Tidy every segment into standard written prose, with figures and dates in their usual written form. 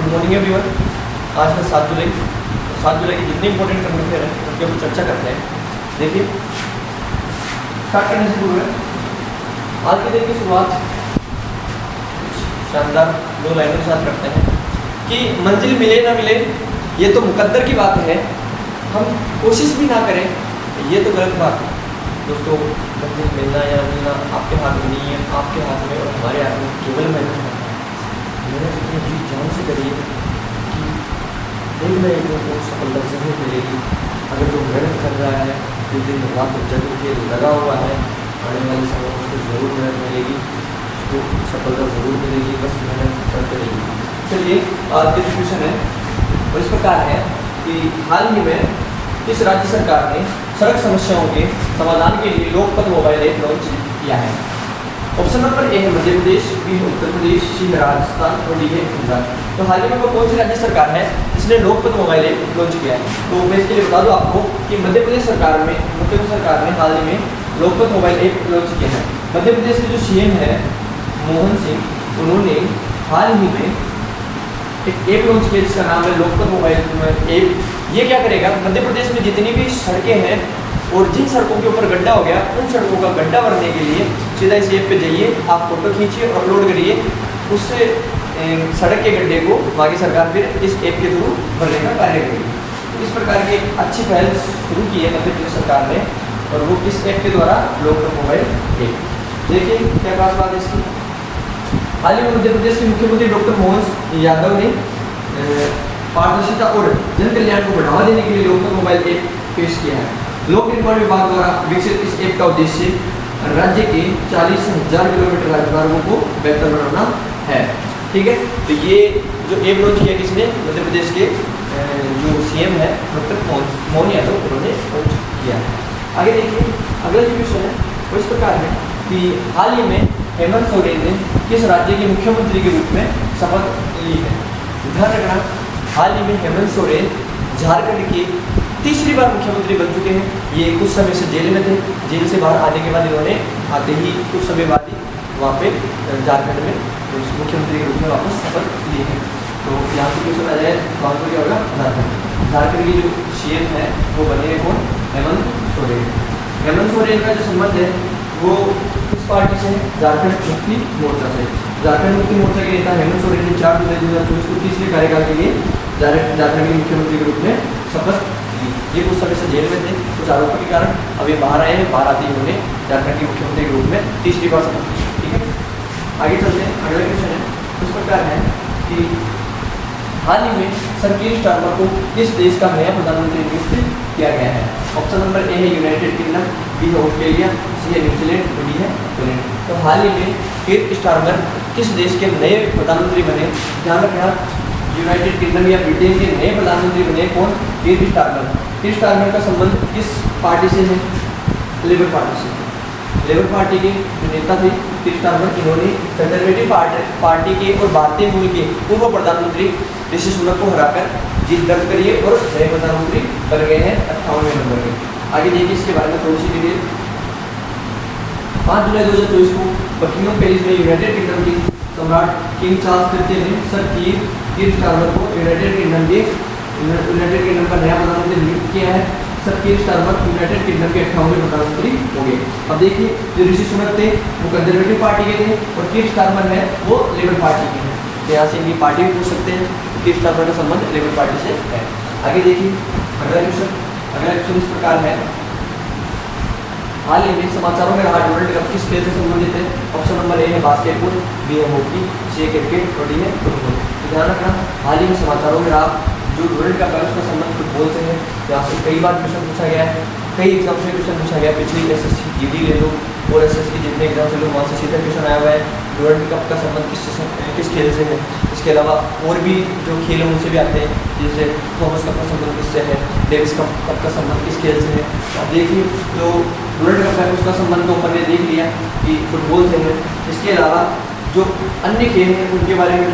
Good morning everyone. आज है 7 जुलाई। 7 जुलाई की जितने इंपॉर्टेंट करंट अफेयर हैं उनके ऊपर चर्चा करते हैं। देखिए, स्टार्ट करने से पूर्व आज के दिन की शुरुआत शानदार 2 लाइनों के साथ करते हैं कि मंजिल मिले ना मिले ये तो मुकद्दर की बात है, हम कोशिश भी ना करें ये तो गलत बात है। दोस्तों, मंजिल मिलना या मिलना आपके हाथ में नहीं है, आपके हाथ में और हमारे हाथ में केवल मेहनत है। मेहनत इतनी जी जान से करिए कि एक ना एक दिन को सफलता जरूर मिलेगी। अगर जो मेहनत कर रहा है, जो दिन रात जग के लगा हुआ है, आने वाले समय में उसको ज़रूर मेहनत मिलेगी, उसको सफलता ज़रूर मिलेगी, बस मेहनत करते रहेगी। चलिए, आज की डिस्कशन है और इस प्रकार है कि हाल ही में इस राज्य सरकार ने सड़क समस्याओं के समाधान के लिए लोकपथ मोबाइल ऐप लॉन्च किया है। ऑप्शन नंबर ए है मध्य प्रदेश, बी है उत्तर प्रदेश, सी है राजस्थान और डी है गुजरात। तो हाल ही में वो कौन सी राज्य सरकार है जिसने लोकपथ मोबाइल ऐप लॉन्च किया है? तो मैं इसके लिए बता दूं आपको कि मध्य प्रदेश सरकार ने हाल ही में लोकपथ मोबाइल ऐप लॉन्च किया है। मध्य प्रदेश के जो सीएम है मोहन सिंह, उन्होंने हाल ही में एक ऐप लॉन्च किया जिसका नाम है लोकपथ मोबाइल ऐप। ये क्या करेगा, मध्य प्रदेश में जितनी भी सड़कें हैं और जिन सड़कों के ऊपर गड्ढा हो गया, उन सड़कों का गड्ढा भरने के लिए सीधा इस ऐप पे जाइए, आप फोटो खींचिए और अपलोड करिए, उससे सड़क के गड्ढे को बाकी सरकार फिर इस ऐप के थ्रू भरने का कार्य करेगी। तो इस प्रकार की एक अच्छी पहल शुरू की है मध्य प्रदेश सरकार ने और वो किस ऐप के द्वारा, लोकपथ मोबाइल ऐप। देखिए क्या खास बात है इसकी। हाल ही में मध्य प्रदेश के मुख्यमंत्री डॉक्टर मोहन यादव ने पारदर्शिता और जन कल्याण को बढ़ावा देने के लिए लोकपथ मोबाइल ऐप पेश किया है। लोक निर्माण विभाग द्वारा विकसित इस ऐप का उद्देश्य राज्य के 40,000 किलोमीटर राजमार्गों को बेहतर बनाना है। ठीक है, तो ये जो ऐप लॉन्च किया किसने, मध्य प्रदेश के जो सीएम है डॉक्टर मोहन यादव, उन्होंने लॉन्च किया है। आगे देखिए, अगला जो क्वेश्चन है वो इस प्रकार है कि हाल ही में हेमंत सोरेन ने किस राज्य के मुख्यमंत्री के रूप में शपथ ली है? ध्यान रखना, हाल ही में हेमंत सोरेन झारखंड के तीसरी बार मुख्यमंत्री बन चुके हैं। ये कुछ समय से जेल में थे, जेल से बाहर आने के बाद इन्होंने आते ही कुछ समय बाद ही वहाँ पे झारखंड में मुख्यमंत्री के रूप में वापस शपथ ली है। तो यहाँ से क्वेश्चन आ जाए वहाँ पर क्या होगा, झारखंड। झारखंड की जो सीएम है वो बने हैं कौन, हेमंत सोरेन। हेमंत सोरेन का जो संबंध है वो किस पार्टी से है, झारखंड मुक्ति मोर्चा से। झारखंड मुक्ति मोर्चा के नेता हेमंत सोरेन ने 4 जुलाई 2024 को तीसरे कार्यकाल के लिए झारखंड के मुख्यमंत्री के रूप में शपथ ली। ये कुछ समय से जेल में थे, कुछ आरोपों के कारण अब ये बाहर आए हैं। बाहर आते ही उन्होंने झारखंड के मुख्यमंत्री के रूप में तीसरी बार शपथ ली। ठीक है, आगे चलते हैं। अगला क्वेश्चन है इस प्रकार है कि हाल ही में सर कीर स्टारमर को किस देश का नया प्रधानमंत्री नियुक्त किया गया है? ऑप्शन नंबर ए है यूनाइटेड किंगडम, बी है ऑस्ट्रेलिया, सी है न्यूजीलैंड और डी है पोलैंड। तो हाल ही में कीर स्टारमर किस देश के नए प्रधानमंत्री बने? ध्यान रखना, यूनाइटेड किंगडम या ब्रिटेन के नए प्रधानमंत्री बने कौन, कीर स्टारमर। कीर स्टारमर का संबंध किस पार्टी से है? लेबर पार्टी से। लेबर पार्टी के जो नेता थे कीर स्टारमर, इन्होंने कंजर्वेटिव पार्टी के और भारतीय मूल के पूर्व प्रधानमंत्री ऋषि सुनक को हराकर जीत दर्ज करी है और नए प्रधानमंत्री बन गए हैं 58वें नंबर के। आगे देखिए इसके बारे में थोड़ी सी डिटेल। 5 जुलाई 2024 को बकिंगम पैलेस में यूनाइटेड किंगडम के सम्राट किंग चार्ल्स तृतीय ने सर कीर स्टारमर को यूनाइटेड किंगडम का नया प्रधानमंत्री नियुक्त किया है। सर कीर स्टारमर यूनाइटेड किंगडम के 58वें प्रधानमंत्री हो गए। अब देखिए, जो ऋषि सुनक थे वो कंजर्वेटिव पार्टी के थे और कीर स्टारमर है वो लेबर पार्टी के हैं। तो यहाँ से इनकी पार्टी भी पूछ सकते हैं। तो कीर स्टारमर का संबंध लेबर पार्टी से है। आगे देखिए अगला क्वेश्चन इस प्रकार है, हाल ही में समाचारों में रहा वर्ल्ड कप किस खेल से संबंधित है? ऑप्शन नंबर ए है बास्केटबॉल, बी है हॉकी, सी है क्रिकेट और डी है फुटबॉल। तो ध्यान रखना, हाल ही में समाचारों में रहा जो वर्ल्ड कप है उसका संबंध फुटबॉल से है। यहाँ से कई बार क्वेश्चन पूछा गया है, कई एग्जाम से क्वेश्चन पूछा गया। पिछली एसएससी जीडी ले लो और एसएससी जितने एग्जाम से लो, वहाँ से सीधा क्वेश्चन आया हुआ है वर्ल्ड कप का संबंध किस खेल से है। इसके अलावा और भी जो खेल हैं उनसे भी आते हैं, जैसे थॉमस कप का संबंध किससे है, डेविस कप का संबंध किस खेल से है। अब देखिए जो वर्ल्ड कप है उसका संबंध तो ऊपर ने देख लिया कि फुटबॉल से है। इसके अलावा जो अन्य खेल हैं उनके बारे में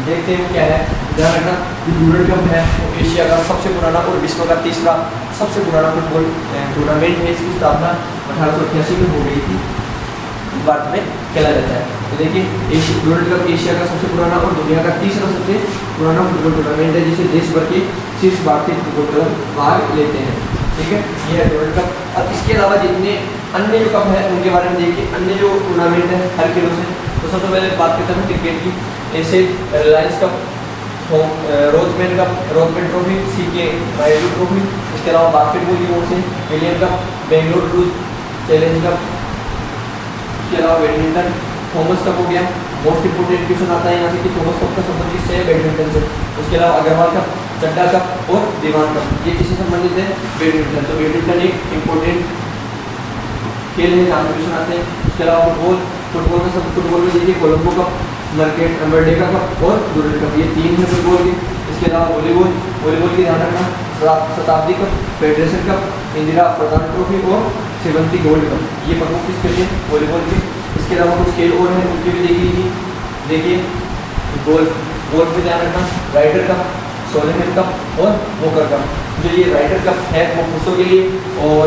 देखते हैं क्या है। ध्यान रखना, वर्ल्ड कप है वो एशिया का सबसे पुराना और विश्व का तीसरा सबसे पुराना फुटबॉल टूर्नामेंट है। इसकी स्थापना 1888 में हो गई थी, भारत में खेला जाता है। तो देखिए वर्ल्ड कप एशिया का सबसे पुराना और दुनिया का तीसरा सबसे पुराना फुटबॉल टूर्नामेंट है जिसे देश भर के शीर्ष भारतीय फुटबॉल क्लब भाग लेते हैं। ठीक है, ये है वर्ल्ड कप। अब इसके अलावा जितने अन्य जो कप है उनके बारे में देखिए, अन्य जो टूर्नामेंट है हर खेलों से। तो सबसे पहले बात करते हैं क्रिकेट की, जैसे Reliance Cup, Roseman Cup, Roseman Trophy, CK Naidu Trophy. इसके अलावा बास्केटबॉल की ओर से William Cup, Bangalore Blues Challenge Cup. इसके अलावा बैडमिंटन थॉमस कप हो गया। मोस्ट इंपोर्टेंट क्वेश्चन आता है यहाँ से कि थॉमस कप का संबंध किससे है? बैडमिंटन से। उसके अलावा अग्रवाल कप, चड्डा कप और दीवान कप, ये किससे संबंधित है? बैडमिंटन। तो बैडमिंटन एक इंपॉर्टेंट खेल है जहाँ क्वेश्चन आते हैं। उसके अलावा फुटबॉल में देखिए कोलंबो कप, मर्केट अम्बर्डेका कप और डुरल कप, ये 3 है फुटबॉल के। इसके अलावा वॉलीबॉल की ध्यान रखना, शताब्दी कप, फेडरेशन कप, इंदिरा प्रधान ट्रॉफी और सेवंती गोल्ड कप, ये प्रमुख किसके लिए? वॉलीबॉल के। इसके अलावा कुछ खेल और हैं उनके भी देख लीजिए। देखिए गोल्फ में ध्यान रखना, राइडर कप, सोलेमन कप और वोकर कप। जो ये राइडर कप है वो पुरुषों के लिए और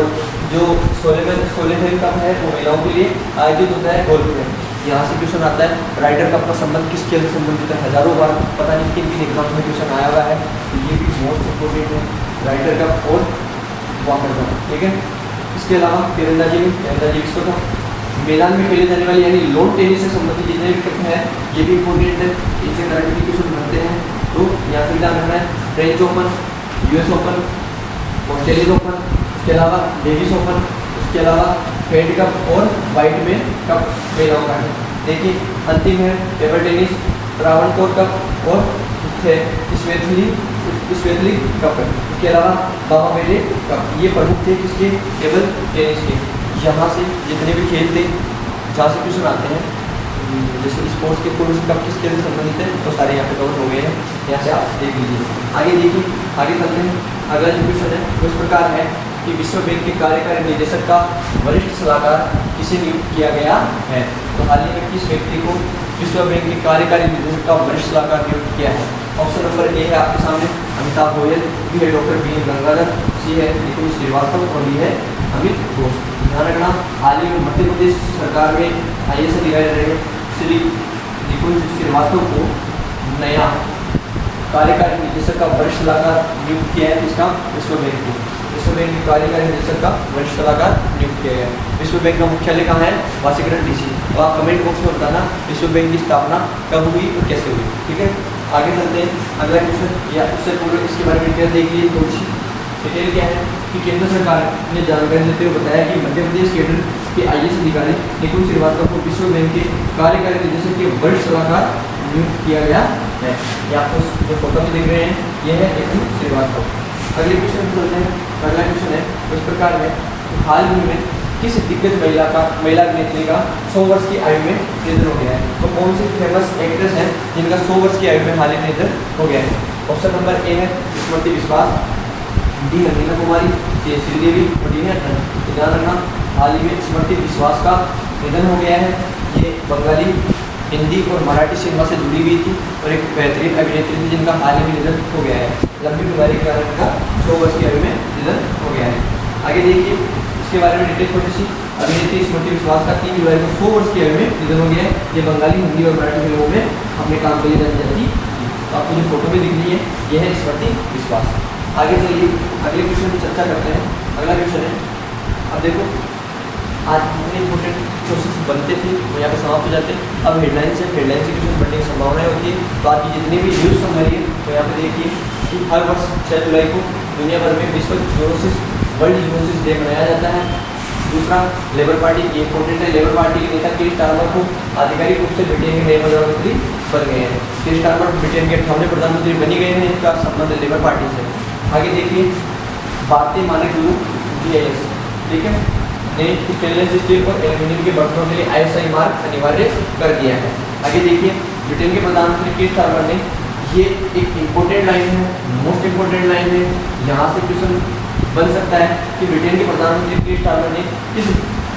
जो सोलेमन कप है वो महिलाओं के लिए आयोजित होता है गोल्फ में। यहाँ से क्वेश्चन आता है राइडर कप का संबंध किस खेल से संबंधित है? हजारों बार पता नहीं किन किन एग्जाम में क्वेश्चन आया हुआ है, तो ये भी मोस्ट इम्पोर्टेंट है, राइडर कप और वॉकर कप। ठीक है, इसके अलावा तीरंदाजी विश्व कप, मैदान में खेले जाने वाली यानी लॉन टेनिस से संबंधित जितने भी कप हैं ये भी इम्पोर्टेंट है, इनसे करंट क्वेश्चन बनते हैं। तो यहाँ से ध्यान रखना है French open, US open, Australian open, इसके अलावा डेविस ओपन, इसके अलावा फेड कप और वाइट में कप महिलाओं का है। देखिए अंतिम है टेबल टेनिस, ट्रावनकोर कप और स्वेतली कप है। इसके अलावा बाबा बेले कप, ये प्रमुख थे किसके? टेबल टेनिस के। यहाँ से जितने भी खेल थे जहाँ से क्वेश्चन आते हैं, जैसे स्पोर्ट्स के कौन से कप किस खेल से संबंधित है तो सारे यहाँ पे कवर हो गए हैं, यहाँ से आप देख लीजिए। आगे देखिए, आगे चलते हैं। अगला जो क्वेश्चन है वो इस प्रकार है कि विश्व बैंक के कार्यकारी निदेशक का वरिष्ठ सलाहकार किसे नियुक्त किया गया है? तो हाल ही में किस व्यक्ति को विश्व बैंक के कार्यकारी निदेशक का वरिष्ठ सलाहकार नियुक्त किया है? ऑप्शन नंबर ए है आपके सामने अमिताभ गोयल, बी है डॉक्टर बी गंगाधर, सी है निकुंज श्रीवास्तव और डी है अमित घोष। ध्यान रखना, हाल ही में मध्य प्रदेश सरकार में IAS अधिकारी रहे श्री निकुंज श्रीवास्तव को नया कार्यकारी निदेशक का वरिष्ठ सलाहकार नियुक्त किया है। इसका विश्व बैंक को, विश्व बैंक के कार्यकारी निदेशक का वरिष्ठ सलाहकार नियुक्त किया गया है। विश्व बैंक का मुख्यालय कहाँ है? Washington DC। तो आप कमेंट बॉक्स में बताना विश्व बैंक की स्थापना कब हुई और कैसे हुई। ठीक है, आगे चलते हैं। अगला क्वेश्चन या उससे पूर्व इसके बारे में डिटेल देख लीजिए थोड़ी सी। डिटेल क्या है कि केंद्र सरकार ने जानकारी देते हुए बताया कि मध्य प्रदेश केंद्र के IAS अधिकारी निकुंज श्रीवास्तव को विश्व बैंक के कार्यकारी निदेशक के वरिष्ठ सलाहकार नियुक्त किया गया है। ये आपको जो फोटो में देख रहे हैं ये है निकुंज श्रीवास्तव। अगले क्वेश्चन चलते हैं। अगला क्वेश्चन है इस प्रकार है, हाल ही में किस दिग्गज महिला अभिनेत्री का 100 वर्ष की आयु में निधन हो गया है? तो कौन सी फेमस एक्ट्रेस है जिनका 100 वर्ष की आयु में हाल ही में निधन हो गया है? ऑप्शन नंबर ए है स्मृति विश्वास, डी है मीना कुमारी, सी है श्रीदेवी और डी है तो ध्यान रखना, हाल ही में स्मृति विश्वास का निधन हो गया है। ये बंगाली, हिंदी और मराठी सिनेमा से जुड़ी हुई थी और एक बेहतरीन अभिनेत्री थी जिनका हाल ही में निधन हो गया है। लंबी बीमारी के कारण इनका 100 वर्ष की आयु में निधन हो गया है। आगे देखिए इसके बारे में डिटेल थोड़ी सी। अभिनेत्री स्मृति विश्वास का 3 जुलाई को 100 वर्ष की आयु में निधन हो गया है। ये बंगाली, हिंदी और मराठी फिल्मों में अपने काम के लिए जानी जाती थी। तो आपको जो फोटो में दिख रही है ये है स्मृति विश्वास। आगे चलिए अगले क्वेश्चन की चर्चा करते हैं। अगला क्वेश्चन है, अब देखो आज जितने इंपॉर्टेंट क्वेश्चन बनते थे वो यहाँ पे समाप्त हो जाते हैं। अब हेडलाइन से क्वेश्चन बनने की संभावनाएं होती है। तो आज की जितनी भी न्यूज़ समरी है तो यहाँ पे देखिए कि हर वर्ष 6 जुलाई को दुनिया भर में विश्व यूरोसिस वर्ल्ड यूरोसिस डे मनाया जाता है। दूसरा, लेबर पार्टी, ये इंपॉर्टेंट है, लेबर पार्टी के नेता कीर स्टारमर को आधिकारिक रूप से ब्रिटेन के नए प्रधानमंत्री बन गए हैं। कीर स्टारमर ब्रिटेन के 58वें प्रधानमंत्री बनी गए हैं। इनका संबंध लेबर पार्टी से। आगे देखिए भारतीय मानक ब्यूरो BIS, ठीक है, ने स्टेनलेस स्टील और एल्यूमिनियम के बर्तनों के लिए ISI मार्क अनिवार्य कर दिया है। आगे देखिए ब्रिटेन के प्रधानमंत्री कीर स्टारमर ने, ये एक इम्पोर्टेंट लाइन है, मोस्ट इम्पोर्टेंट लाइन है, यहाँ से क्वेश्चन बन सकता है कि ब्रिटेन के प्रधानमंत्री कीर स्टारमर ने किस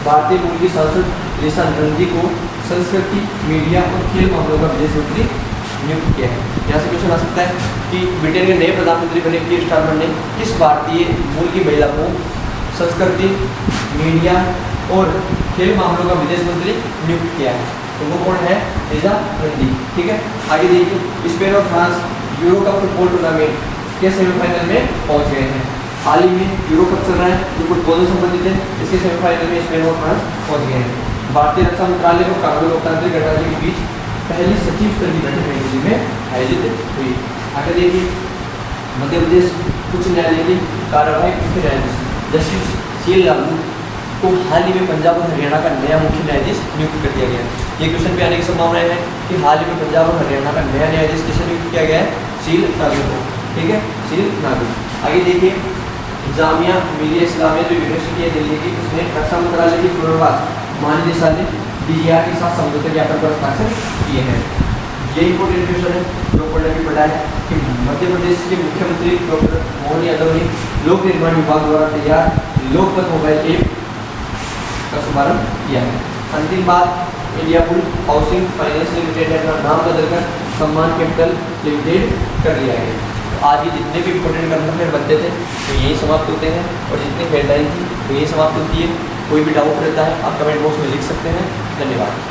भारतीय मूल की सांसद लिसा नंदी को संस्कृति, मीडिया और खेल मामलों का विदेश मंत्री नियुक्त किया है। यहाँ से क्वेश्चन आ सकता है कि ब्रिटेन के नए प्रधानमंत्री बने कीर स्टारमर ने किस भारतीय मूल की महिला को संस्कृति, मीडिया और खेल मामलों का विदेश मंत्री नियुक्त किया है? तो वो कौन है? रिजा मंडी। ठीक है, आगे देखिए स्पेन और France euro cup football tournament के सेमीफाइनल में पहुंच गए हैं। हाल ही में यूरो कप चल रहा है जो फुटबॉल से संबंधित है, इसके सेमीफाइनल में स्पेन और फ्रांस पहुंच गए हैं। भारतीय रक्षा मंत्रालय को कांगो लोकतांत्रिक गणराज्य के बीच पहली सचिव स्तर की बैठक नई दिल्ली में आयोजित हुई। आगे देखिए मध्य प्रदेश उच्च न्यायालय की कार्यवाही मुख्य न्यायाधीश जस्टिस CL लागू को हाल ही में पंजाब और हरियाणा का नया मुख्य न्यायाधीश नियुक्त कर दिया गया है। ये क्वेश्चन भी आने की संभावनाएं है कि हाल ही में पंजाब और हरियाणा का नया न्यायाधीश किसे नियुक्त किया गया है? CL लागू को। ठीक है, CL लागू। आगे देखिए जामिया मिलिया इस्लामिया जो यूनिवर्सिटी है दिल्ली की, उसने रक्षा मंत्रालय की पुनर्वास महानिदेशालय DGR के साथ समझौते ज्ञापन पर हस्ताक्षर किए हैं। ये इंपोर्टेंट क्वेश्चन है जो पढ़ने भी पढ़ा है कि मध्य प्रदेश के मुख्यमंत्री डॉक्टर मोहन यादव ने लोक निर्माण विभाग द्वारा तैयार लोकपथ मोबाइल ऐप का शुभारंभ किया है। अंतिम बात, India bull housing finance limited ने अपना नाम बदलकर सम्मान कैपिटल लिमिटेड कर लिया है। तो आज ये जितने भी इंपोर्टेंट करंट अफेयर बनते थे तो यही समाप्त होते हैं, और जितनी हेडलाइन थी तो यही समाप्त होती है। कोई भी डाउट रहता है आप कमेंट बॉक्स में लिख सकते हैं। धन्यवाद।